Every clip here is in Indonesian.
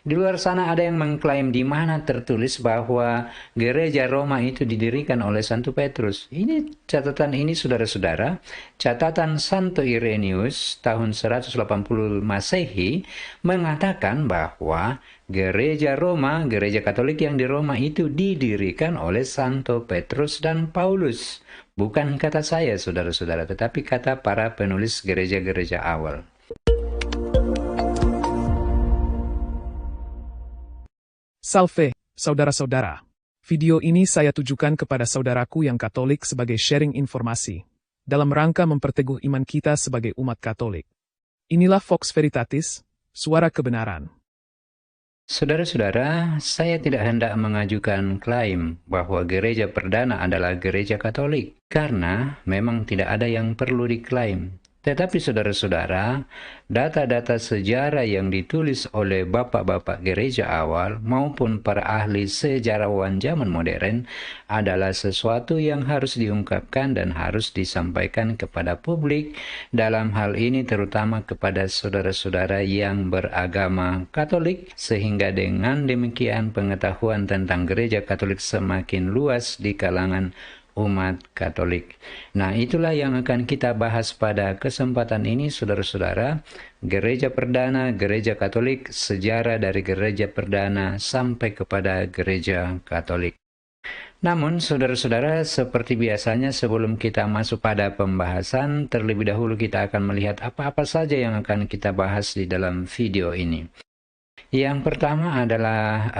Di luar sana ada yang mengklaim di mana tertulis bahwa gereja Roma itu didirikan oleh Santo Petrus. Ini catatan ini saudara-saudara, catatan Santo Irenaeus tahun 180 Masehi mengatakan bahwa gereja Roma, gereja Katolik yang di Roma itu didirikan oleh Santo Petrus dan Paulus. Bukan kata saya saudara-saudara, tetapi kata para penulis gereja-gereja awal. Salve, saudara-saudara. Video ini saya tujukan kepada saudaraku yang Katolik sebagai sharing informasi, dalam rangka memperteguh iman kita sebagai umat Katolik. Inilah Vox Veritatis, suara kebenaran. Saudara-saudara, saya tidak hendak mengajukan klaim bahwa gereja perdana adalah gereja Katolik, karena memang tidak ada yang perlu diklaim. Tetapi saudara-saudara, data-data sejarah yang ditulis oleh bapak-bapak gereja awal maupun para ahli sejarawan zaman modern adalah sesuatu yang harus diungkapkan dan harus disampaikan kepada publik, dalam hal ini terutama kepada saudara-saudara yang beragama Katolik, sehingga dengan demikian pengetahuan tentang gereja Katolik semakin luas di kalangan umat Katolik. Nah, itulah yang akan kita bahas pada kesempatan ini, saudara-saudara. Gereja perdana, gereja Katolik, sejarah dari gereja perdana sampai kepada gereja Katolik. Namun, saudara-saudara, seperti biasanya sebelum kita masuk pada pembahasan, terlebih dahulu kita akan melihat apa-apa saja yang akan kita bahas di dalam video ini. Yang pertama adalah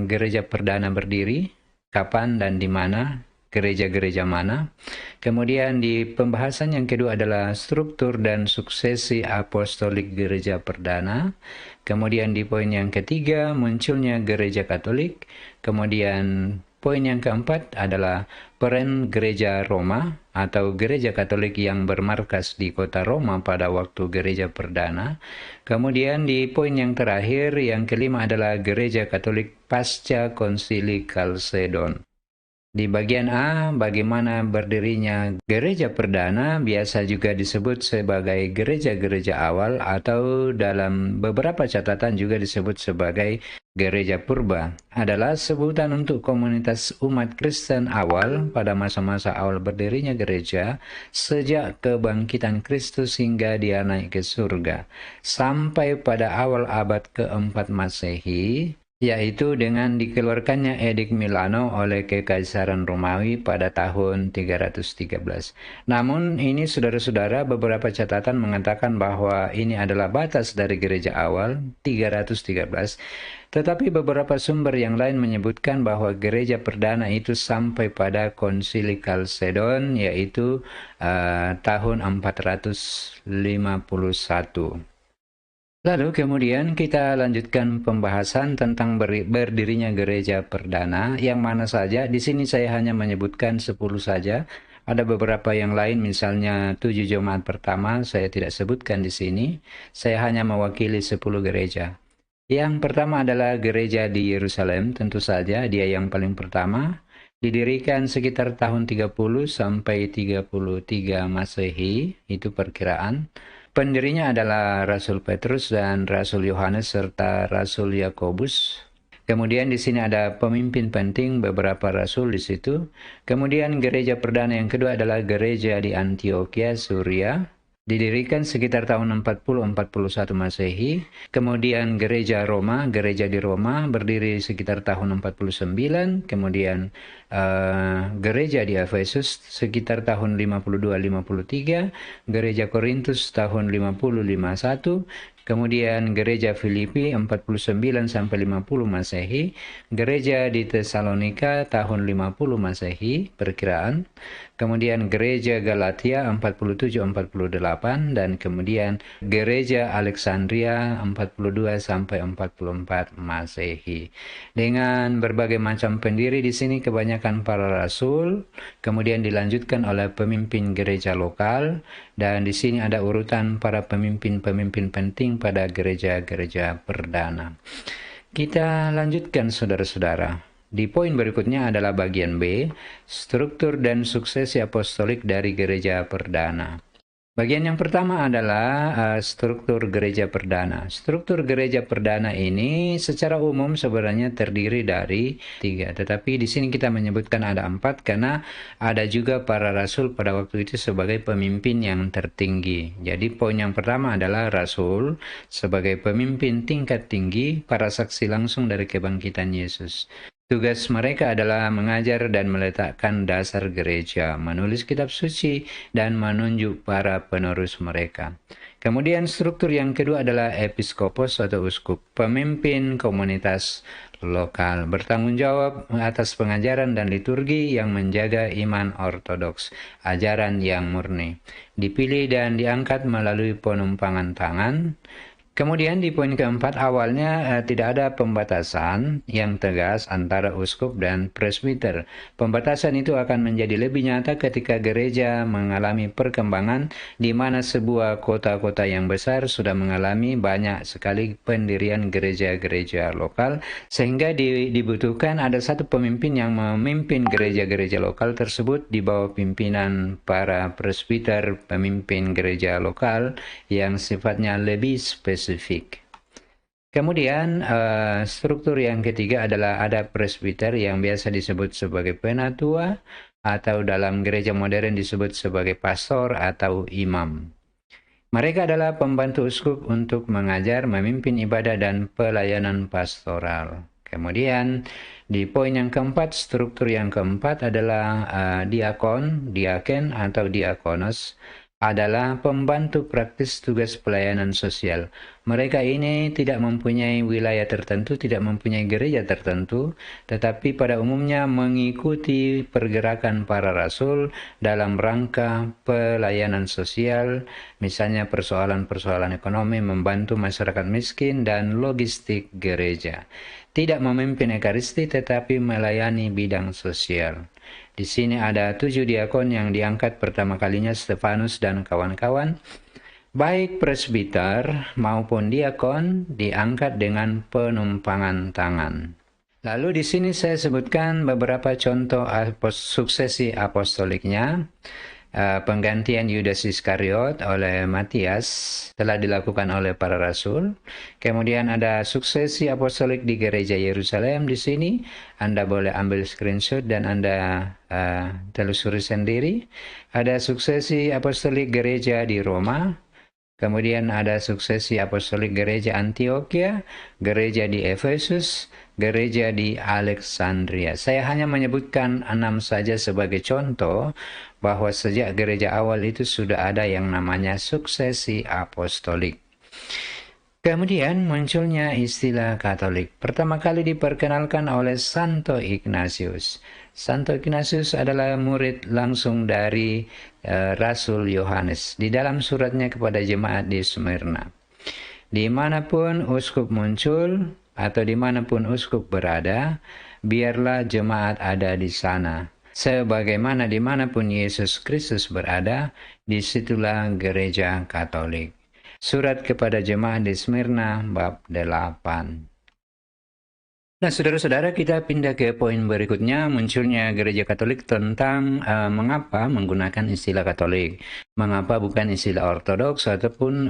gereja perdana berdiri, kapan dan di mana, gereja-gereja mana. Kemudian di pembahasan yang kedua adalah struktur dan suksesi apostolik gereja perdana. Kemudian di poin yang ketiga munculnya gereja Katolik. Kemudian poin yang keempat adalah peran gereja Roma atau gereja Katolik yang bermarkas di kota Roma pada waktu gereja perdana. Kemudian di poin yang terakhir, yang kelima adalah gereja Katolik pasca konsili Kalsedon. Di bagian A, bagaimana berdirinya gereja perdana, biasa juga disebut sebagai gereja-gereja awal atau dalam beberapa catatan juga disebut sebagai gereja purba. Adalah sebutan untuk komunitas umat Kristen awal pada masa-masa awal berdirinya gereja sejak kebangkitan Kristus hingga dia naik ke surga. Sampai pada awal abad keempat Masehi, yaitu dengan dikeluarkannya Edik Milano oleh Kekaisaran Romawi pada tahun 313. Namun ini saudara-saudara, beberapa catatan mengatakan bahwa ini adalah batas dari gereja awal 313. Tetapi beberapa sumber yang lain menyebutkan bahwa gereja perdana itu sampai pada konsili Kalsedon, yaitu tahun 451. Lalu kemudian kita lanjutkan pembahasan tentang berdirinya gereja perdana, yang mana saja. Di sini saya hanya menyebutkan 10 saja. Ada beberapa yang lain, misalnya 7 jemaat pertama, saya tidak sebutkan di sini. Saya hanya mewakili 10 gereja. Yang pertama adalah gereja di Yerusalem, tentu saja dia yang paling pertama. Didirikan sekitar tahun 30 sampai 33 Masehi, itu perkiraan. Pendirinya adalah Rasul Petrus dan Rasul Yohanes serta Rasul Yakobus. Kemudian di sini ada pemimpin penting, beberapa rasul di situ. Kemudian gereja perdana yang kedua adalah gereja di Antioquia, Suria. Didirikan sekitar tahun 40-41 Masehi. Kemudian gereja Roma, gereja di Roma berdiri sekitar tahun 49. Kemudian gereja di Efesus sekitar tahun 52-53. Gereja Korintus tahun 50-51. Kemudian gereja Filipi 49 sampai 50 Masehi, gereja di Tesalonika tahun 50 Masehi perkiraan. Kemudian gereja Galatia 47-48 dan kemudian gereja Alexandria 42 sampai 44 Masehi. Dengan berbagai macam pendiri di sini, kebanyakan para rasul, kemudian dilanjutkan oleh pemimpin gereja lokal, dan di sini ada urutan para pemimpin-pemimpin penting pada gereja-gereja perdana. Kita lanjutkan saudara-saudara. Di poin berikutnya adalah bagian B, struktur dan suksesi apostolik dari gereja perdana. Bagian yang pertama adalah struktur gereja perdana. Struktur gereja perdana ini secara umum sebenarnya terdiri dari 3, tetapi di sini kita menyebutkan ada 4 karena ada juga para rasul pada waktu itu sebagai pemimpin yang tertinggi. Jadi poin yang pertama adalah rasul sebagai pemimpin tingkat tinggi, para saksi langsung dari kebangkitan Yesus. Tugas mereka adalah mengajar dan meletakkan dasar gereja, menulis kitab suci, dan menunjuk para penerus mereka. Kemudian struktur yang kedua adalah episkopos atau uskup, pemimpin komunitas lokal, bertanggung jawab atas pengajaran dan liturgi yang menjaga iman ortodoks, ajaran yang murni. Dipilih dan diangkat melalui penumpangan tangan. Kemudian di poin keempat, awalnya tidak ada pembatasan yang tegas antara uskup dan presbiter. Pembatasan itu akan menjadi lebih nyata ketika gereja mengalami perkembangan di mana sebuah kota-kota yang besar sudah mengalami banyak sekali pendirian gereja-gereja lokal, sehingga dibutuhkan ada satu pemimpin yang memimpin gereja-gereja lokal tersebut di bawah pimpinan para presbiter, pemimpin gereja lokal yang sifatnya lebih spesifik. Kemudian struktur yang ketiga adalah ada presbiter yang biasa disebut sebagai penatua atau dalam gereja modern disebut sebagai pastor atau imam. Mereka adalah pembantu uskup untuk mengajar, memimpin ibadah dan pelayanan pastoral. Kemudian di poin yang keempat, struktur yang keempat adalah diaken atau diakonos adalah pembantu praktis tugas pelayanan sosial. Mereka ini tidak mempunyai wilayah tertentu, tidak mempunyai gereja tertentu, tetapi pada umumnya mengikuti pergerakan para rasul dalam rangka pelayanan sosial, misalnya persoalan-persoalan ekonomi, membantu masyarakat miskin, dan logistik gereja. Tidak memimpin ekaristi, tetapi melayani bidang sosial. Di sini ada 7 diakon yang diangkat pertama kalinya Stefanus dan kawan-kawan. Baik presbiter maupun diakon diangkat dengan penumpangan tangan. Lalu di sini saya sebutkan beberapa contoh suksesi apostoliknya. Penggantian Yudas Iskariot oleh Matias telah dilakukan oleh para rasul. Kemudian ada suksesi apostolik di gereja Yerusalem. Di sini Anda boleh ambil screenshot dan Anda telusuri sendiri. Ada suksesi apostolik gereja di Roma. Kemudian ada suksesi apostolik gereja Antioquia, gereja di Efesus, gereja di Alexandria. Saya hanya menyebutkan 6 saja sebagai contoh bahwa sejak gereja awal itu sudah ada yang namanya suksesi apostolik. Kemudian munculnya istilah Katolik. Pertama kali diperkenalkan oleh Santo Ignatius. Santo Ignatius adalah murid langsung dari Rasul Yohanes di dalam suratnya kepada jemaat di Smyrna. Dimanapun uskup muncul atau dimanapun uskup berada, biarlah jemaat ada di sana. Sebagaimana dimanapun Yesus Kristus berada, disitulah gereja Katolik. Surat kepada jemaat di Smyrna bab 8. Nah, saudara-saudara, kita pindah ke poin berikutnya, munculnya gereja Katolik tentang mengapa menggunakan istilah Katolik. Mengapa bukan istilah Ortodoks ataupun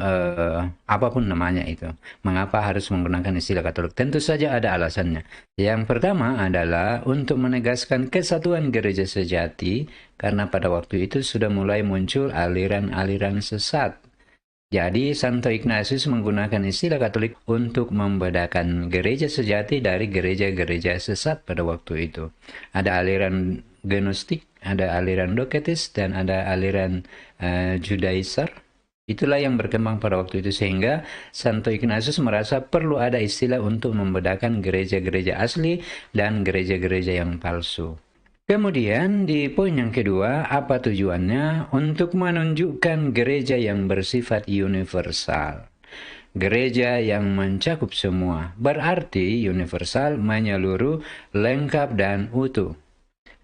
apapun namanya itu. Mengapa harus menggunakan istilah Katolik? Tentu saja ada alasannya. Yang pertama adalah untuk menegaskan kesatuan gereja sejati, karena pada waktu itu sudah mulai muncul aliran-aliran sesat. Jadi, Santo Ignatius menggunakan istilah Katolik untuk membedakan gereja sejati dari gereja-gereja sesat pada waktu itu. Ada aliran Gnostik, ada aliran Doketis, dan ada aliran Judaizer. Itulah yang berkembang pada waktu itu, sehingga Santo Ignatius merasa perlu ada istilah untuk membedakan gereja-gereja asli dan gereja-gereja yang palsu. Kemudian di poin yang kedua, apa tujuannya? Untuk menunjukkan gereja yang bersifat universal. Gereja yang mencakup semua, berarti universal, menyeluruh, lengkap, dan utuh.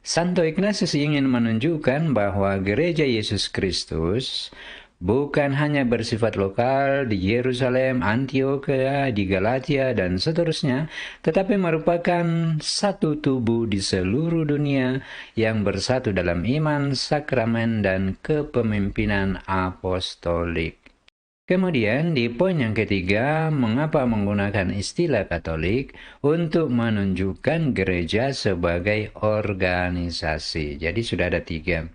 Santo Ignatius ingin menunjukkan bahwa gereja Yesus Kristus bukan hanya bersifat lokal di Yerusalem, Antioquia, di Galatia, dan seterusnya, tetapi merupakan satu tubuh di seluruh dunia yang bersatu dalam iman, sakramen, dan kepemimpinan apostolik. Kemudian di poin yang ketiga, mengapa menggunakan istilah Katolik untuk menunjukkan gereja sebagai organisasi. Jadi sudah ada 3.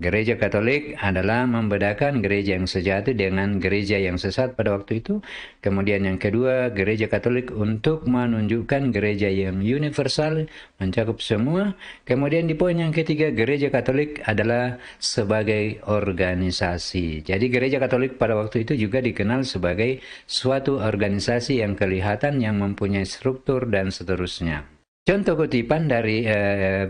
Gereja Katolik adalah membedakan gereja yang sejati dengan gereja yang sesat pada waktu itu. Kemudian yang kedua, gereja Katolik untuk menunjukkan gereja yang universal, mencakup semua. Kemudian di poin yang ketiga, gereja Katolik adalah sebagai organisasi. Jadi gereja Katolik pada waktu itu juga dikenal sebagai suatu organisasi yang kelihatan, yang mempunyai struktur dan seterusnya. Contoh kutipan dari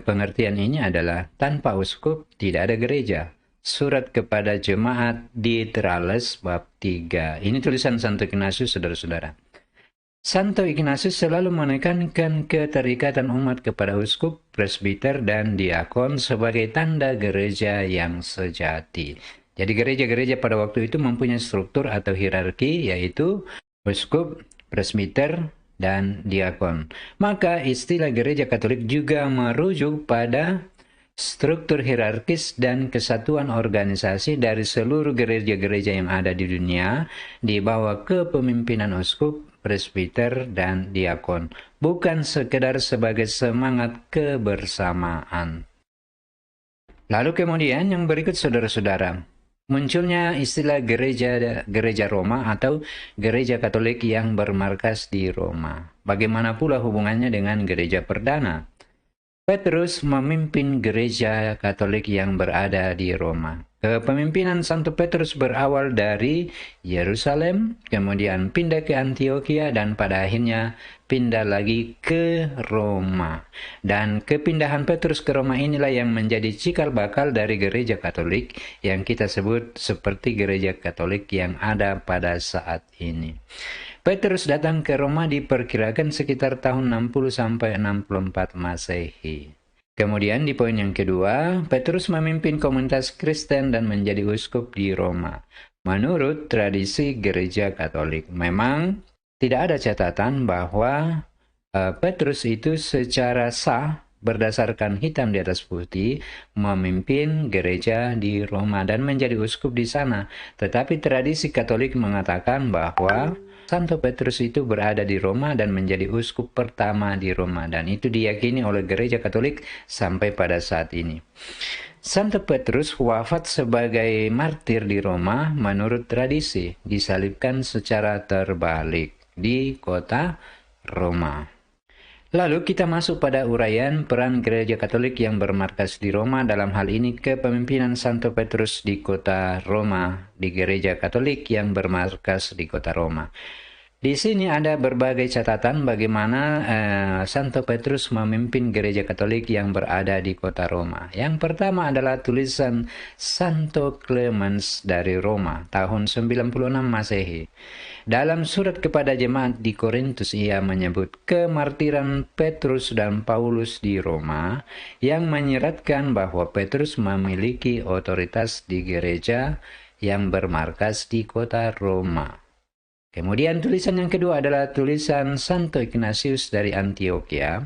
pengertian ini adalah, tanpa uskup tidak ada gereja. Surat kepada jemaat di Trales bab 3. Ini tulisan Santo Ignatius, saudara-saudara. Santo Ignatius selalu menekankan keterikatan umat kepada uskup, presbiter, dan diakon sebagai tanda gereja yang sejati. Jadi gereja-gereja pada waktu itu mempunyai struktur atau hierarki, yaitu uskup, presbiter, dan diakon. Maka istilah gereja Katolik juga merujuk pada struktur hierarkis dan kesatuan organisasi dari seluruh gereja-gereja yang ada di dunia di bawah kepemimpinan uskup, presbiter, dan diakon, bukan sekedar sebagai semangat kebersamaan. Lalu kemudian yang berikut, saudara-saudara, munculnya istilah gereja Roma atau gereja Katolik yang bermarkas di Roma. Bagaimana pula hubungannya dengan gereja perdana? Petrus memimpin gereja Katolik yang berada di Roma. Kepemimpinan Santo Petrus berawal dari Yerusalem, kemudian pindah ke Antioquia, dan pada akhirnya pindah lagi ke Roma. Dan kepindahan Petrus ke Roma inilah yang menjadi cikal bakal dari gereja Katolik yang kita sebut seperti gereja Katolik yang ada pada saat ini. Petrus datang ke Roma diperkirakan sekitar tahun 60-64 Masehi. Kemudian di poin yang kedua, Petrus memimpin komunitas Kristen dan menjadi uskup di Roma. Menurut tradisi gereja Katolik, memang tidak ada catatan bahwa Petrus itu secara sah berdasarkan hitam di atas putih memimpin gereja di Roma dan menjadi uskup di sana. Tetapi tradisi Katolik mengatakan bahwa Santo Petrus itu berada di Roma dan menjadi uskup pertama di Roma, dan itu diyakini oleh gereja Katolik sampai pada saat ini. Santo Petrus wafat sebagai martir di Roma menurut tradisi, disalibkan secara terbalik di kota Roma. Lalu kita masuk pada uraian peran gereja Katolik yang bermarkas di Roma, dalam hal ini kepemimpinan Santo Petrus di kota Roma, di gereja Katolik yang bermarkas di kota Roma. Di sini ada berbagai catatan bagaimana Santo Petrus memimpin gereja Katolik yang berada di kota Roma. Yang pertama adalah tulisan Santo Clemens dari Roma, tahun 96 Masehi. Dalam surat kepada jemaat di Korintus, ia menyebut kemartiran Petrus dan Paulus di Roma, yang menyeratkan bahwa Petrus memiliki otoritas di gereja yang bermarkas di kota Roma. Kemudian tulisan yang kedua adalah tulisan Santo Ignatius dari Antioquia,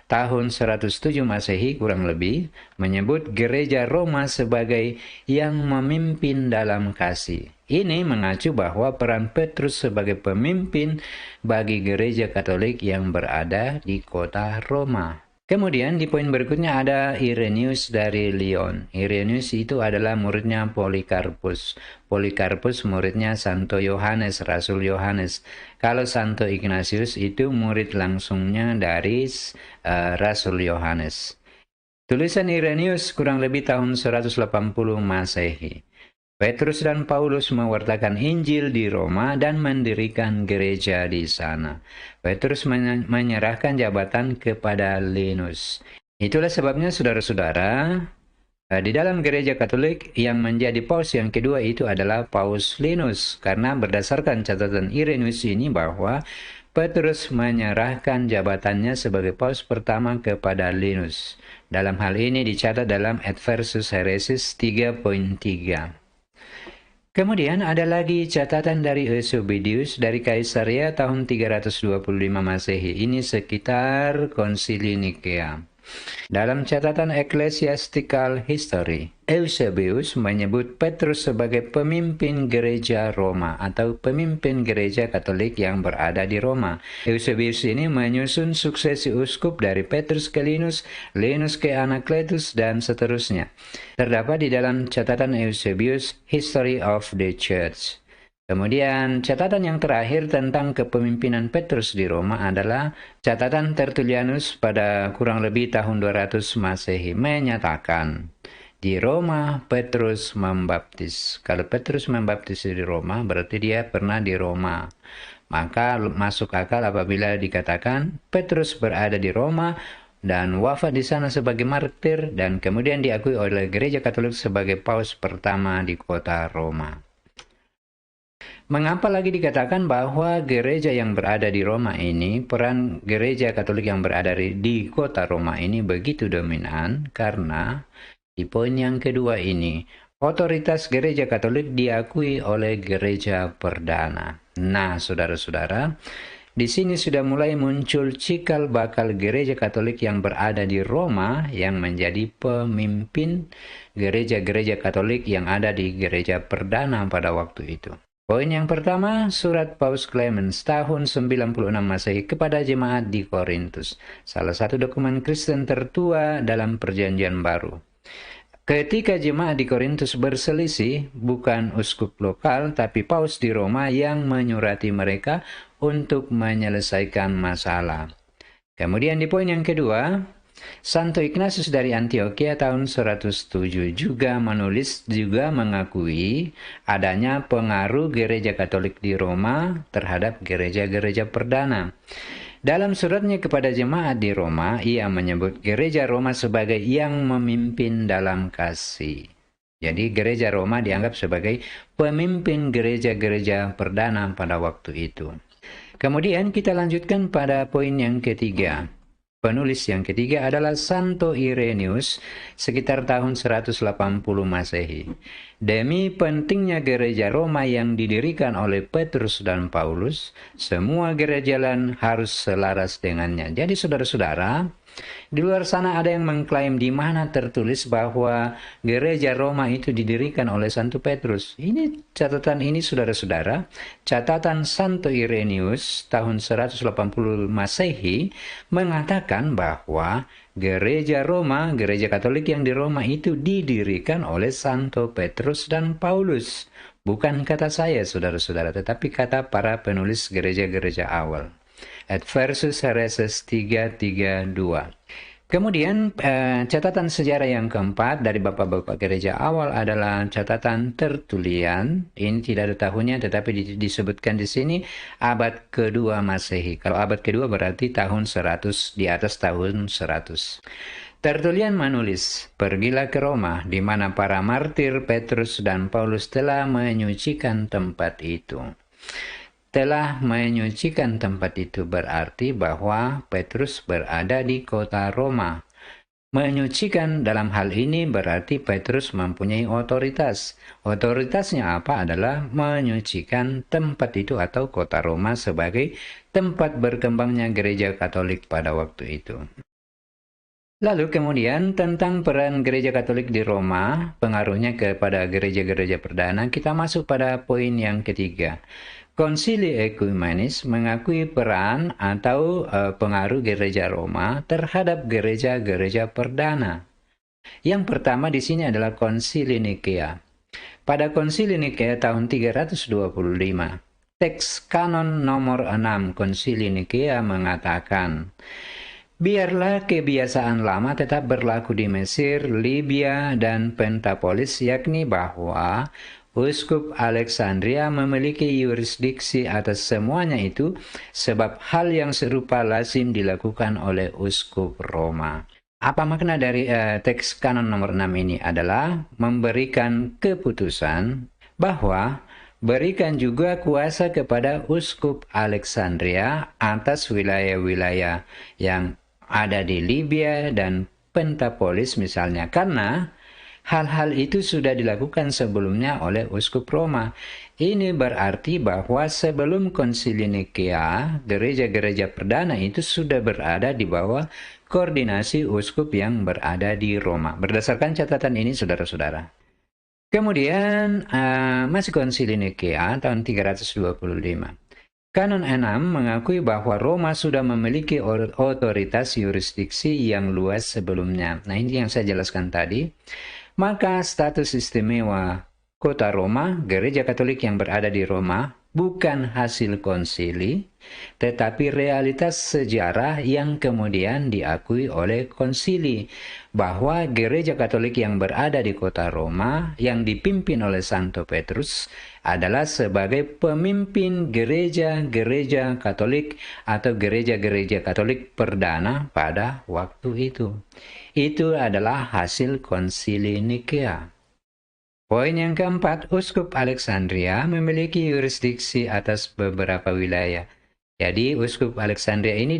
tahun 107 Masehi kurang lebih, menyebut gereja Roma sebagai yang memimpin dalam kasih. Ini mengacu bahwa peran Petrus sebagai pemimpin bagi gereja Katolik yang berada di kota Roma. Kemudian di poin berikutnya ada Irenaeus dari Lyon. Irenaeus itu adalah muridnya Polikarpus. Polikarpus muridnya Santo Yohanes, Rasul Yohanes. Kalau Santo Ignatius itu murid langsungnya dari Rasul Yohanes. Tulisan Irenaeus kurang lebih tahun 180 Masehi. Petrus dan Paulus mewartakan Injil di Roma dan mendirikan gereja di sana. Petrus menyerahkan jabatan kepada Linus. Itulah sebabnya saudara-saudara, di dalam gereja Katolik yang menjadi paus yang kedua itu adalah Paus Linus, karena berdasarkan catatan Irenaeus ini bahwa Petrus menyerahkan jabatannya sebagai paus pertama kepada Linus. Dalam hal ini dicatat dalam Adversus Heresis 3.3. Kemudian ada lagi catatan dari Eusebius dari Kaisaria tahun 325 Masehi. Ini sekitar Konsili Nikea. Dalam catatan Ecclesiastical History, Eusebius menyebut Petrus sebagai pemimpin gereja Roma atau pemimpin gereja Katolik yang berada di Roma. Eusebius ini menyusun suksesi uskup dari Petrus ke Linus, Linus ke Anakletus, dan seterusnya. Terdapat di dalam catatan Eusebius History of the Church. Kemudian catatan yang terakhir tentang kepemimpinan Petrus di Roma adalah catatan Tertullianus pada kurang lebih tahun 200 Masehi menyatakan di Roma Petrus membaptis. Kalau Petrus membaptis di Roma berarti dia pernah di Roma. Maka masuk akal apabila dikatakan Petrus berada di Roma dan wafat di sana sebagai martir dan kemudian diakui oleh Gereja Katolik sebagai paus pertama di kota Roma. Mengapa lagi dikatakan bahwa gereja yang berada di Roma ini, peran gereja Katolik yang berada di kota Roma ini begitu dominan? Karena di poin yang kedua ini, otoritas gereja Katolik diakui oleh gereja perdana. Nah, saudara-saudara, di sini sudah mulai muncul cikal bakal gereja Katolik yang berada di Roma yang menjadi pemimpin gereja-gereja Katolik yang ada di gereja perdana pada waktu itu. Poin yang pertama, surat Paus Clemens tahun 96 Masehi kepada jemaat di Korintus, salah satu dokumen Kristen tertua dalam Perjanjian Baru. Ketika jemaat di Korintus berselisih, bukan uskup lokal tapi paus di Roma yang menyurati mereka untuk menyelesaikan masalah. Kemudian di poin yang kedua, Santo Ignatius dari Antioquia tahun 107 juga mengakui adanya pengaruh gereja Katolik di Roma terhadap gereja-gereja perdana. Dalam suratnya kepada jemaat di Roma, ia menyebut gereja Roma sebagai yang memimpin dalam kasih. Jadi gereja Roma dianggap sebagai pemimpin gereja-gereja perdana pada waktu itu. Kemudian kita lanjutkan pada poin yang ketiga. Penulis yang ketiga adalah Santo Irenaeus sekitar tahun 180 Masehi. Demi pentingnya gereja Roma yang didirikan oleh Petrus dan Paulus, semua gereja lain harus selaras dengannya. Jadi saudara-saudara, di luar sana ada yang mengklaim di mana tertulis bahwa gereja Roma itu didirikan oleh Santo Petrus. Ini catatan ini saudara-saudara, catatan Santo Irenaeus tahun 180 Masehi mengatakan bahwa gereja Roma, gereja Katolik yang di Roma itu didirikan oleh Santo Petrus dan Paulus. Bukan kata saya saudara-saudara, tetapi kata para penulis gereja-gereja awal. Adversus Hereses 332. Kemudian catatan sejarah yang keempat dari bapak-bapak gereja awal adalah catatan Tertullian. Ini tidak ada tahunnya tetapi disebutkan di sini abad kedua Masehi. Kalau abad kedua berarti tahun 100, di atas tahun 100. Tertullian menulis, "Pergilah ke Roma, di mana para martir Petrus dan Paulus telah menyucikan tempat itu." Telah menyucikan tempat itu berarti bahwa Petrus berada di kota Roma. Menyucikan dalam hal ini berarti Petrus mempunyai otoritas. Otoritasnya apa? Adalah menyucikan tempat itu atau kota Roma sebagai tempat berkembangnya gereja Katolik pada waktu itu. Lalu kemudian tentang peran gereja Katolik di Roma, pengaruhnya kepada gereja-gereja perdana, kita masuk pada poin yang ketiga. Konsili Ekumenis mengakui peran atau pengaruh gereja Roma terhadap gereja-gereja perdana. Yang pertama di sini adalah Konsili Nikea. Pada Konsili Nikea tahun 325, teks kanon nomor 6 Konsili Nikea mengatakan, "Biarlah kebiasaan lama tetap berlaku di Mesir, Libya, dan Pentapolis, yakni bahwa Uskup Alexandria memiliki yurisdiksi atas semuanya itu sebab hal yang serupa lazim dilakukan oleh Uskup Roma." Apa makna dari teks kanon nomor 6 ini? Adalah memberikan keputusan bahwa berikan juga kuasa kepada Uskup Alexandria atas wilayah-wilayah yang ada di Libya dan Pentapolis misalnya, karena Hal-hal itu sudah dilakukan sebelumnya oleh uskup Roma. Ini berarti bahwa sebelum konsili Nikea, gereja-gereja perdana itu sudah berada di bawah koordinasi uskup yang berada di Roma. Berdasarkan catatan ini, saudara-saudara. Kemudian, masih konsili Nikea tahun 325. Kanon 6 mengakui bahwa Roma sudah memiliki otoritas yurisdiksi yang luas sebelumnya. Nah, ini yang saya jelaskan tadi. Maka status istimewa kota Roma, gereja Katolik yang berada di Roma, bukan hasil konsili, tetapi realitas sejarah yang kemudian diakui oleh konsili, bahwa gereja Katolik yang berada di kota Roma, yang dipimpin oleh Santo Petrus, adalah sebagai pemimpin gereja-gereja Katolik atau gereja-gereja Katolik perdana pada waktu itu. Itu adalah hasil konsili Nikea. Poin yang keempat, Uskup Alexandria memiliki yurisdiksi atas beberapa wilayah. Jadi, Uskup Alexandria ini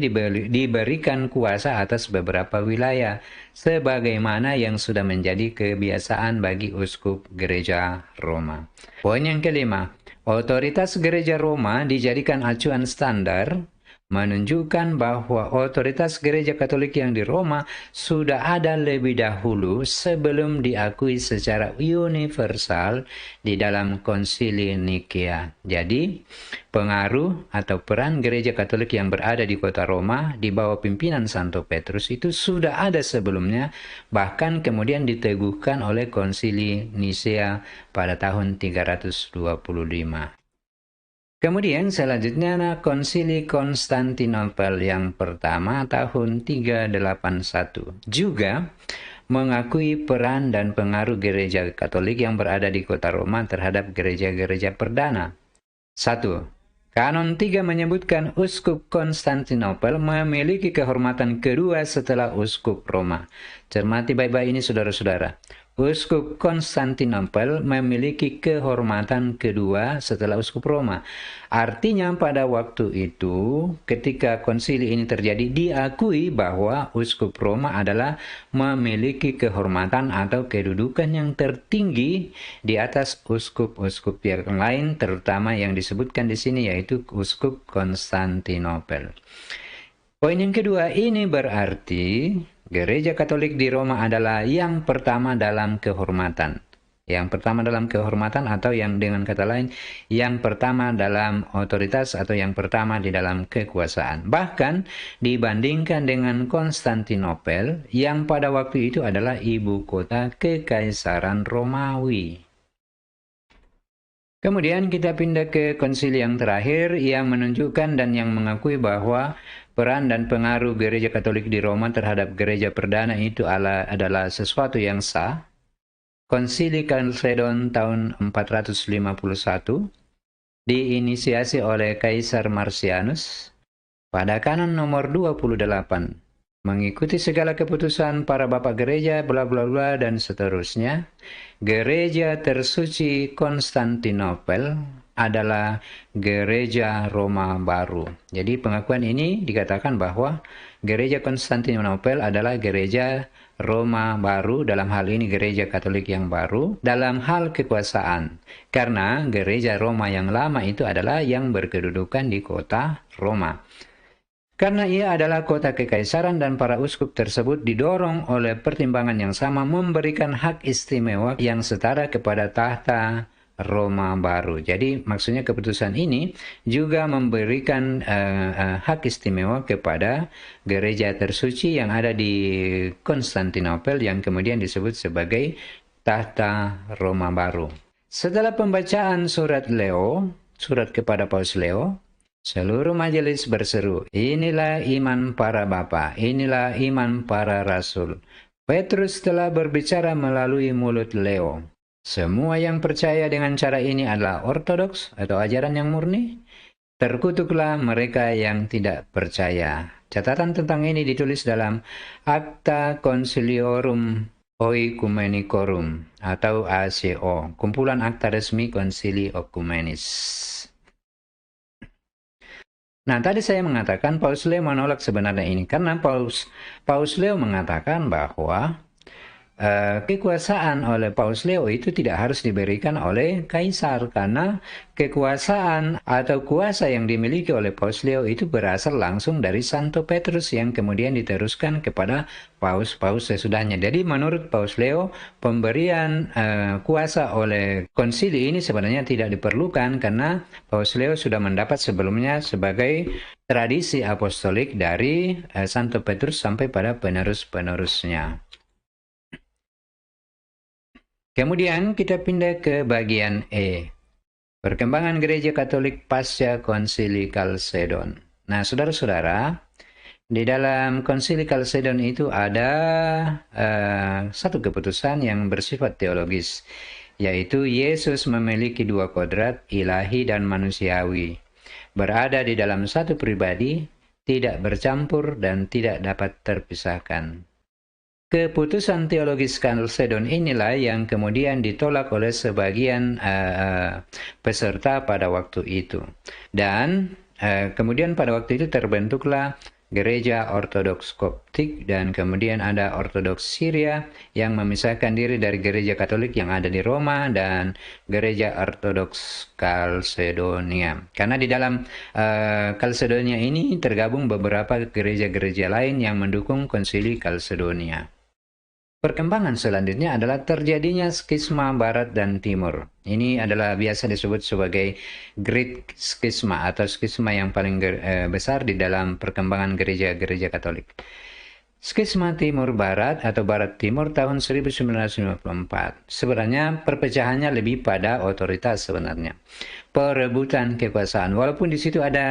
diberikan kuasa atas beberapa wilayah, sebagaimana yang sudah menjadi kebiasaan bagi Uskup Gereja Roma. Poin yang kelima, otoritas Gereja Roma dijadikan acuan standar, menunjukkan bahwa otoritas gereja Katolik yang di Roma sudah ada lebih dahulu sebelum diakui secara universal di dalam konsili Nikea. Jadi, pengaruh atau peran gereja Katolik yang berada di kota Roma di bawah pimpinan Santo Petrus itu sudah ada sebelumnya, bahkan kemudian diteguhkan oleh konsili Nisea pada tahun 325. Kemudian selanjutnya konsili Konstantinopel yang pertama tahun 381 juga mengakui peran dan pengaruh gereja Katolik yang berada di kota Roma terhadap gereja-gereja perdana. 1. Kanon 3 menyebutkan Uskup Konstantinopel memiliki kehormatan kedua setelah Uskup Roma. Cermati baik-baik ini, saudara-saudara. Uskup Konstantinopel memiliki kehormatan kedua setelah Uskup Roma. Artinya pada waktu itu, ketika konsili ini terjadi, diakui bahwa Uskup Roma adalah memiliki kehormatan atau kedudukan yang tertinggi di atas uskup-uskup yang lain, terutama yang disebutkan di sini yaitu Uskup Konstantinopel. Poin yang kedua, ini berarti Gereja Katolik di Roma adalah yang pertama dalam kehormatan. Yang pertama dalam kehormatan, atau yang dengan kata lain, yang pertama dalam otoritas atau yang pertama di dalam kekuasaan. Bahkan dibandingkan dengan Konstantinopel yang pada waktu itu adalah ibu kota Kekaisaran Romawi. Kemudian kita pindah ke konsili yang terakhir yang menunjukkan dan yang mengakui bahwa peran dan pengaruh gereja Katolik di Roma terhadap gereja perdana itu adalah sesuatu yang sah. Konsili Chalcedon tahun 451 diinisiasi oleh Kaisar Marcianus pada kanon nomor 28. Mengikuti segala keputusan para bapak gereja, bla bla bla dan seterusnya, gereja tersuci Konstantinopel adalah gereja Roma baru. Jadi pengakuan ini dikatakan bahwa gereja Konstantinopel adalah gereja Roma baru, dalam hal ini gereja Katolik yang baru, dalam hal kekuasaan. Karena gereja Roma yang lama itu adalah yang berkedudukan di kota Roma. Karena ia adalah kota kekaisaran dan para uskup tersebut didorong oleh pertimbangan yang sama memberikan hak istimewa yang setara kepada tahta Roma baru. Jadi maksudnya keputusan ini juga memberikan hak istimewa kepada gereja tersuci yang ada di Konstantinopel yang kemudian disebut sebagai tahta Roma baru. Setelah pembacaan surat kepada Paus Leo, seluruh majelis berseru, inilah iman para bapa, inilah iman para rasul. Petrus telah berbicara melalui mulut Leo. Semua yang percaya dengan cara ini adalah ortodoks atau ajaran yang murni. Terkutuklah mereka yang tidak percaya. Catatan tentang ini ditulis dalam Acta Conciliorum Oecumenicorum atau ACO, kumpulan akta resmi Concili Ocumenis. Nah, tadi saya mengatakan Paus Leo menolak sebenarnya ini karena Paus Leo mengatakan bahwa kekuasaan oleh Paus Leo itu tidak harus diberikan oleh kaisar, karena kekuasaan atau kuasa yang dimiliki oleh Paus Leo itu berasal langsung dari Santo Petrus yang kemudian diteruskan kepada paus-paus sesudahnya. Jadi menurut Paus Leo, pemberian kuasa oleh konsili ini sebenarnya tidak diperlukan, karena Paus Leo sudah mendapat sebelumnya sebagai tradisi apostolik dari Santo Petrus sampai pada penerus-penerusnya. Kemudian kita pindah ke bagian E, perkembangan gereja Katolik pasca Konsili Kalsedon. Nah, saudara-saudara, di dalam Konsili Kalsedon itu ada satu keputusan yang bersifat teologis, yaitu Yesus memiliki dua kodrat, ilahi dan manusiawi, berada di dalam satu pribadi, tidak bercampur dan tidak dapat terpisahkan. Keputusan teologis Kalsedon inilah yang kemudian ditolak oleh sebagian peserta pada waktu itu. Dan kemudian pada waktu itu terbentuklah gereja Ortodoks Koptik, dan kemudian ada Ortodoks Syria yang memisahkan diri dari gereja Katolik yang ada di Roma dan gereja Ortodoks Kalsedonia. Karena di dalam Kalsedonia ini tergabung beberapa gereja-gereja lain yang mendukung Konsili Kalsedonia. Perkembangan selanjutnya adalah terjadinya skisma Barat dan Timur. Ini adalah biasa disebut sebagai Great Schisma atau skisma yang paling besar di dalam perkembangan gereja-gereja Katolik. Skisma Timur Barat atau Barat Timur tahun 1954. Sebenarnya perpecahannya lebih pada otoritas sebenarnya. Perebutan kekuasaan. Walaupun di situ ada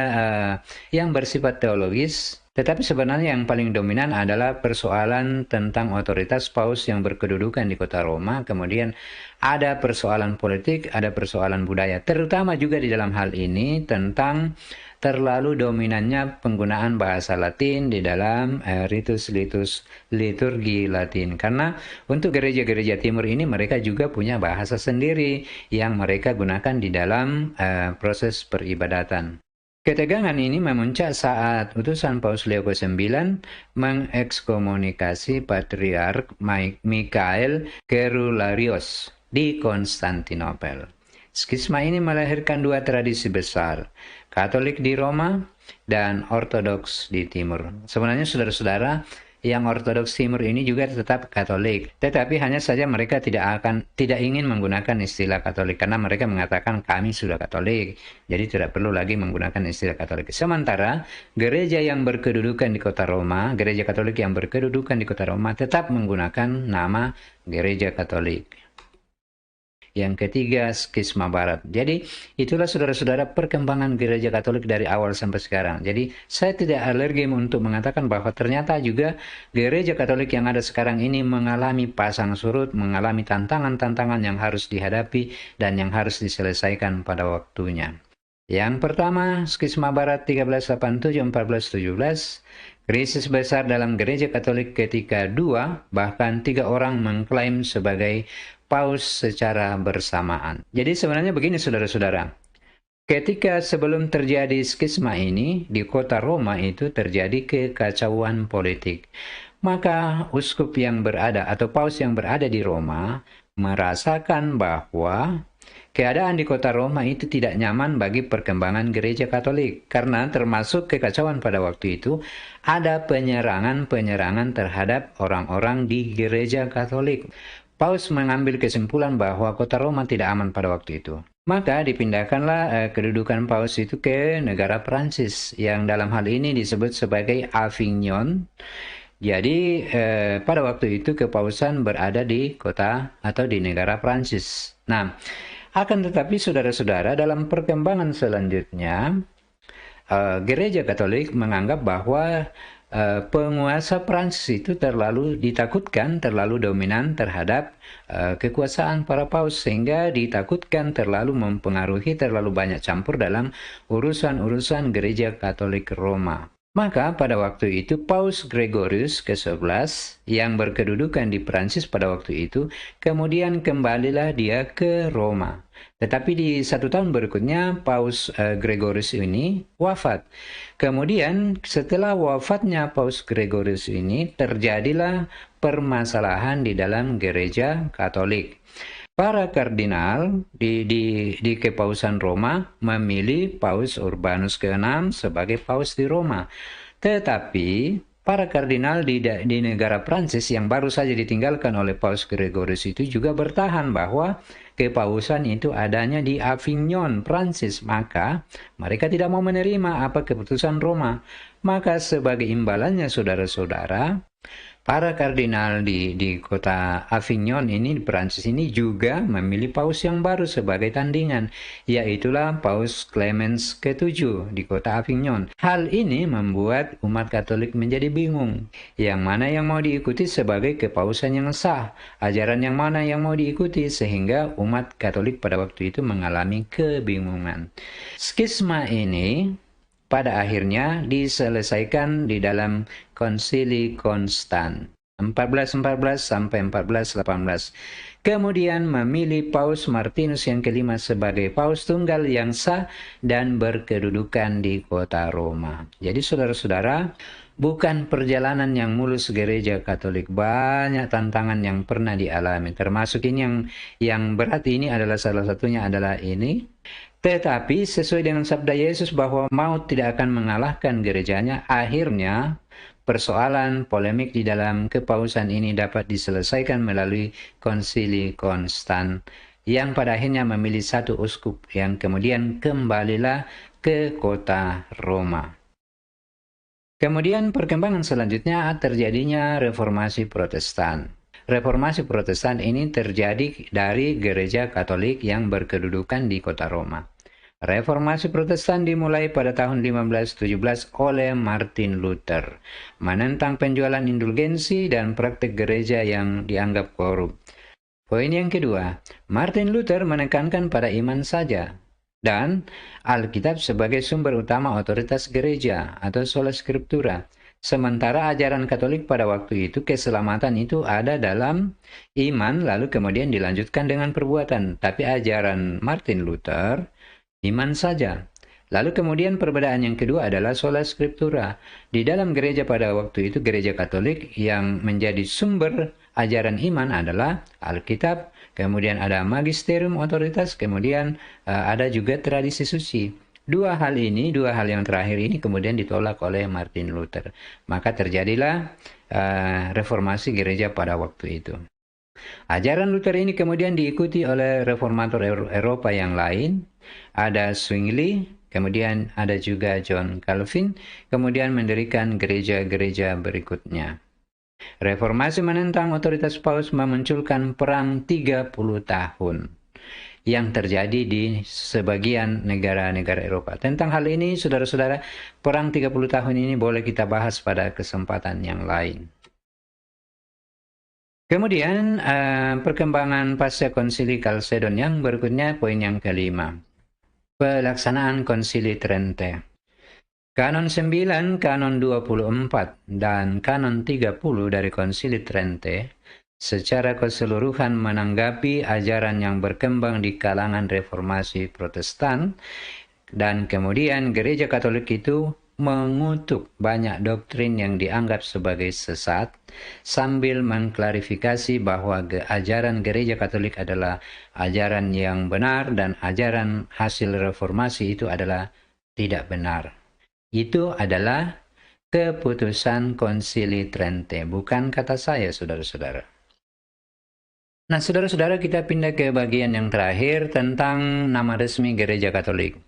yang bersifat teologis, tetapi sebenarnya yang paling dominan adalah persoalan tentang otoritas paus yang berkedudukan di kota Roma. Kemudian ada persoalan politik, ada persoalan budaya. Terutama juga di dalam hal ini tentang terlalu dominannya penggunaan bahasa Latin di dalam ritus-ritus liturgi Latin. Karena untuk gereja-gereja timur ini mereka juga punya bahasa sendiri yang mereka gunakan di dalam proses peribadatan. Ketegangan ini memuncak saat utusan Paus Leo ke-9 mengekskomunikasi Patriark Mikhail Kerularios di Konstantinopel. Skisma ini melahirkan dua tradisi besar, Katolik di Roma dan Ortodoks di Timur. Sebenarnya saudara-saudara, yang Ortodoks Timur ini juga tetap Katolik, tetapi hanya saja mereka tidak ingin menggunakan istilah Katolik karena mereka mengatakan kami sudah Katolik, jadi tidak perlu lagi menggunakan istilah Katolik. Sementara gereja yang berkedudukan di kota Roma, gereja Katolik yang berkedudukan di kota Roma tetap menggunakan nama Gereja Katolik. Yang ketiga, skisma Barat. Jadi, itulah saudara-saudara perkembangan gereja Katolik dari awal sampai sekarang. Jadi, saya tidak alergi untuk mengatakan bahwa ternyata juga gereja Katolik yang ada sekarang ini mengalami pasang surut, mengalami tantangan-tantangan yang harus dihadapi dan yang harus diselesaikan pada waktunya. Yang pertama, skisma Barat 1387-1417, krisis besar dalam gereja Katolik ketika 2, bahkan 3 orang mengklaim sebagai paus secara bersamaan. Jadi sebenarnya begini saudara-saudara, ketika sebelum terjadi skisma ini, di kota Roma itu terjadi kekacauan politik. Maka uskup yang berada atau paus yang berada di Roma merasakan bahwa keadaan di kota Roma itu tidak nyaman bagi perkembangan gereja Katolik. Karena termasuk kekacauan pada waktu itu, ada penyerangan-penyerangan terhadap orang-orang di gereja Katolik. Paus mengambil kesimpulan bahwa kota Roma tidak aman pada waktu itu. Maka dipindahkanlah kedudukan Paus itu ke negara Prancis, yang dalam hal ini disebut sebagai Avignon. Jadi pada waktu itu kepausan berada di kota atau di negara Prancis. Nah, akan tetapi saudara-saudara, dalam perkembangan selanjutnya, gereja Katolik menganggap bahwa penguasa Prancis itu terlalu ditakutkan, terlalu dominan terhadap kekuasaan para paus, sehingga ditakutkan terlalu mempengaruhi, terlalu banyak campur dalam urusan-urusan gereja Katolik Roma. Maka pada waktu itu Paus Gregorius ke-11 yang berkedudukan di Prancis pada waktu itu, kemudian kembalilah dia ke Roma. Tetapi di 1 tahun berikutnya Paus Gregorius ini wafat. Kemudian setelah wafatnya Paus Gregorius ini terjadilah permasalahan di dalam gereja Katolik. Para kardinal di Kepausan Roma memilih Paus Urbanus ke-6 sebagai paus di Roma. Tetapi para kardinal di negara Prancis yang baru saja ditinggalkan oleh Paus Gregorius itu juga bertahan bahwa kepausan itu adanya di Avignon, Prancis. Maka mereka tidak mau menerima apa keputusan Roma. Maka sebagai imbalannya saudara-saudara, para kardinal di kota Avignon ini, di Prancis ini juga memilih paus yang baru sebagai tandingan, yaitulah Paus Clemens ke-7 di kota Avignon. Hal ini membuat umat Katolik menjadi bingung. Yang mana yang mau diikuti sebagai kepausan yang sah, ajaran yang mana yang mau diikuti, sehingga umat Katolik pada waktu itu mengalami kebingungan. Skisma ini pada akhirnya diselesaikan di dalam Konsili Konstan 1414 sampai 1418. Kemudian memilih Paus Martinus yang kelima sebagai paus tunggal yang sah dan berkedudukan di kota Roma. Jadi saudara-saudara, bukan perjalanan yang mulus gereja Katolik. Banyak tantangan yang pernah dialami. Termasuk ini yang berat ini adalah salah satunya adalah ini. Tetapi sesuai dengan sabda Yesus bahwa maut tidak akan mengalahkan gerejanya, akhirnya persoalan polemik di dalam kepausan ini dapat diselesaikan melalui Konsili Konstan yang pada akhirnya memilih satu uskup yang kemudian kembalilah ke kota Roma. Kemudian perkembangan selanjutnya terjadinya Reformasi Protestan. Reformasi Protestan ini terjadi dari gereja Katolik yang berkedudukan di kota Roma. Reformasi Protestan dimulai pada tahun 1517 oleh Martin Luther, menentang penjualan indulgensi dan praktik gereja yang dianggap korup. Poin yang kedua, Martin Luther menekankan pada iman saja dan Alkitab sebagai sumber utama otoritas gereja atau sola scriptura. Sementara ajaran Katolik pada waktu itu keselamatan itu ada dalam iman lalu kemudian dilanjutkan dengan perbuatan. Tapi ajaran Martin Luther iman saja. Lalu kemudian perbedaan yang kedua adalah sola scriptura. Di dalam gereja pada waktu itu, gereja Katolik yang menjadi sumber ajaran iman adalah Alkitab, kemudian ada magisterium otoritas, kemudian ada juga tradisi suci. Dua hal yang terakhir ini kemudian ditolak oleh Martin Luther. Maka terjadilah reformasi gereja pada waktu itu. Ajaran Luther ini kemudian diikuti oleh reformator Eropa yang lain. Ada Zwingli, kemudian ada juga John Calvin, kemudian mendirikan gereja-gereja berikutnya. Reformasi menentang otoritas Paus memunculkan perang 30 tahun yang terjadi di sebagian negara-negara Eropa. Tentang hal ini, saudara-saudara, perang 30 tahun ini boleh kita bahas pada kesempatan yang lain. Kemudian perkembangan pasca Konsili Chalcedon yang berikutnya, poin yang kelima. Pelaksanaan Konsili Trente. Kanon 9, Kanon 24, dan Kanon 30 dari Konsili Trente secara keseluruhan menanggapi ajaran yang berkembang di kalangan Reformasi Protestan, dan kemudian gereja Katolik itu mengutuk banyak doktrin yang dianggap sebagai sesat sambil mengklarifikasi bahwa ajaran gereja Katolik adalah ajaran yang benar dan ajaran hasil reformasi itu adalah tidak benar. Itu adalah keputusan Konsili Trente, bukan kata saya, saudara-saudara. Nah, saudara-saudara, kita pindah ke bagian yang terakhir tentang nama resmi gereja Katolik.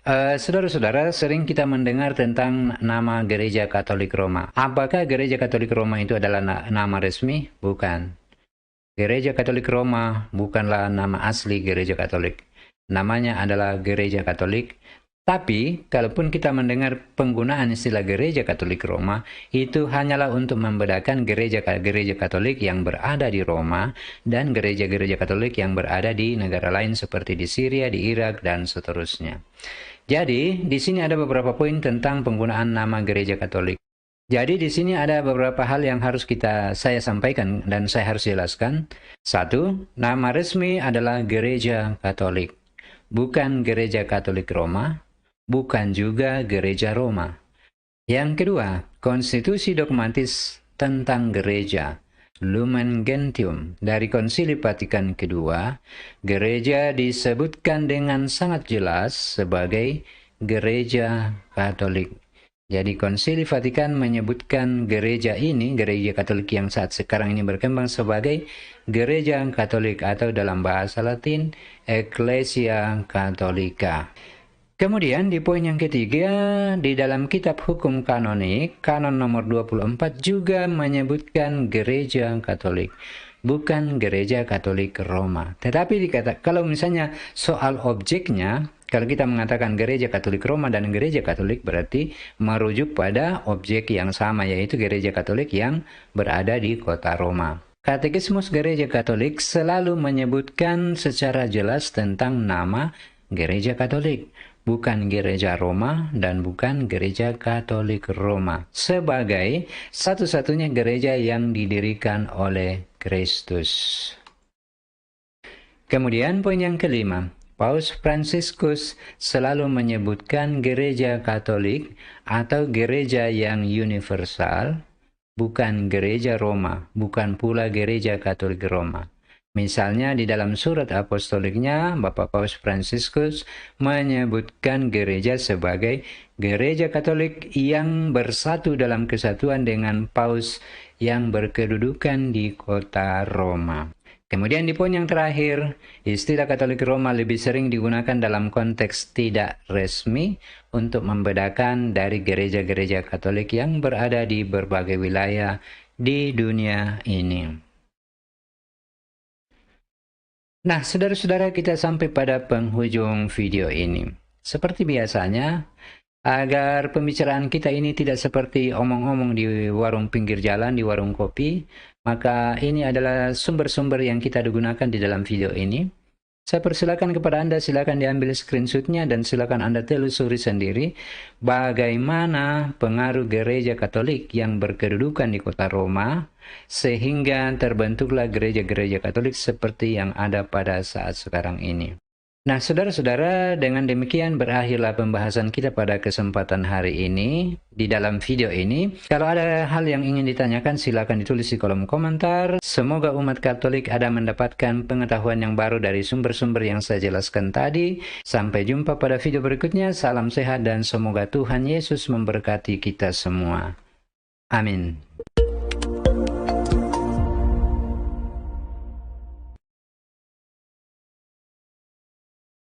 Saudara-saudara, sering kita mendengar tentang nama Gereja Katolik Roma. Apakah Gereja Katolik Roma itu adalah nama resmi? Bukan. Gereja Katolik Roma bukanlah nama asli Gereja Katolik. Namanya adalah Gereja Katolik, Tapi, kalaupun kita mendengar penggunaan istilah Gereja Katolik Roma, itu hanyalah untuk membedakan gereja-gereja Katolik yang berada di Roma dan gereja-gereja Katolik yang berada di negara lain seperti di Syria, di Irak, dan seterusnya. Jadi, di sini ada beberapa poin tentang penggunaan nama Gereja Katolik. Jadi, di sini ada beberapa hal yang harus saya sampaikan dan saya harus jelaskan. Satu, nama resmi adalah Gereja Katolik, bukan Gereja Katolik Roma, bukan juga Gereja Roma. Yang kedua, konstitusi dogmatis tentang gereja, Lumen Gentium, dari Konsili Vatikan kedua, gereja disebutkan dengan sangat jelas sebagai Gereja Katolik. Jadi Konsili Vatikan menyebutkan gereja ini, gereja Katolik yang saat sekarang ini berkembang sebagai Gereja Katolik atau dalam bahasa Latin, Ecclesia Catholica. Kemudian di poin yang ketiga, di dalam kitab hukum kanonik, kanon nomor 24 juga menyebutkan gereja Katolik, bukan gereja Katolik Roma. Tetapi kalau misalnya soal objeknya, kalau kita mengatakan gereja Katolik Roma dan gereja Katolik berarti merujuk pada objek yang sama, yaitu gereja Katolik yang berada di kota Roma. Katekismus Gereja Katolik selalu menyebutkan secara jelas tentang nama gereja Katolik, bukan gereja Roma dan bukan gereja Katolik Roma, sebagai satu-satunya gereja yang didirikan oleh Kristus. Kemudian poin yang kelima, Paus Fransiskus selalu menyebutkan gereja Katolik atau gereja yang universal, bukan gereja Roma, bukan pula gereja Katolik Roma. Misalnya di dalam surat apostoliknya, Bapak Paus Fransiskus menyebutkan gereja sebagai gereja Katolik yang bersatu dalam kesatuan dengan Paus yang berkedudukan di kota Roma. Kemudian di poin yang terakhir, istilah Katolik Roma lebih sering digunakan dalam konteks tidak resmi untuk membedakan dari gereja-gereja Katolik yang berada di berbagai wilayah di dunia ini. Nah, saudara-saudara, kita sampai pada penghujung video ini. Seperti biasanya, agar pembicaraan kita ini tidak seperti omong-omong di warung pinggir jalan, di warung kopi, maka ini adalah sumber-sumber yang kita gunakan di dalam video ini. Saya persilakan kepada Anda, silakan diambil screenshotnya dan silakan Anda telusuri sendiri bagaimana pengaruh gereja Katolik yang berkedudukan di kota Roma sehingga terbentuklah gereja-gereja Katolik seperti yang ada pada saat sekarang ini. Nah, saudara-saudara, dengan demikian berakhirlah pembahasan kita pada kesempatan hari ini. Di dalam video ini, kalau ada hal yang ingin ditanyakan, silakan ditulis di kolom komentar. Semoga umat Katolik ada mendapatkan pengetahuan yang baru dari sumber-sumber yang saya jelaskan tadi. Sampai jumpa pada video berikutnya. Salam sehat dan semoga Tuhan Yesus memberkati kita semua. Amin.